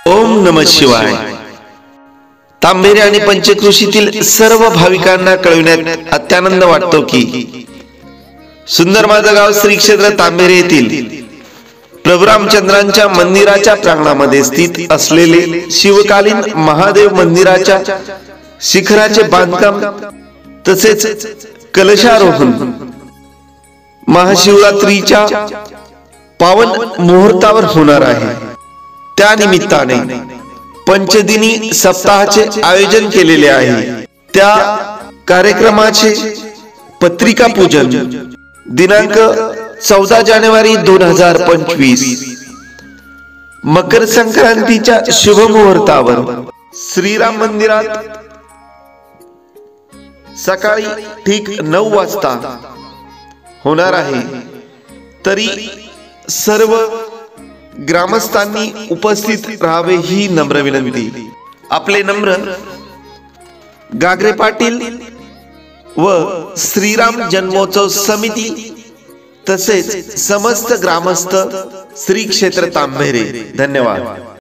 ओम नमः शिवाय। तांबेरे आणि पंचक्रोशीतील सर्व भाविकांना कळविण्यात अत्यानंद वाटतो की सुंदर माझं गाव श्री क्षेत्र तांबेरे येथील प्रभू रामचंद्रांच्या मंदिराच्या प्रांगणामध्ये स्थित असलेले शिवकालीन महादेव मंदिराच्या शिखराचे बांधकाम तसेच कलशारोहण महाशिवरात्रीच्या पावन मुहूर्तावर होणार आहे। त्या निमित्ताने पंचदिनी सप्ताहाचे आयोजन केलेले आहे। त्या कार्यक्रमाचे पत्रिका पूजन दिनांक 14 जानेवारी 2025 मकर संक्रांतीच्या शुभ मुहूर्तावर श्रीराम मंदिरात सकाळी ठीक 9 वाजता होणार आहे। तरी सर्व ग्रामस्थांनी उपस्थित राहावे ही नम्र विनंती। आपले नम्र गागरे पाटील व श्रीराम जन्मोत्सव समिती तसेच समस्त ग्रामस्थ श्री क्षेत्र तांबेरे। धन्यवाद।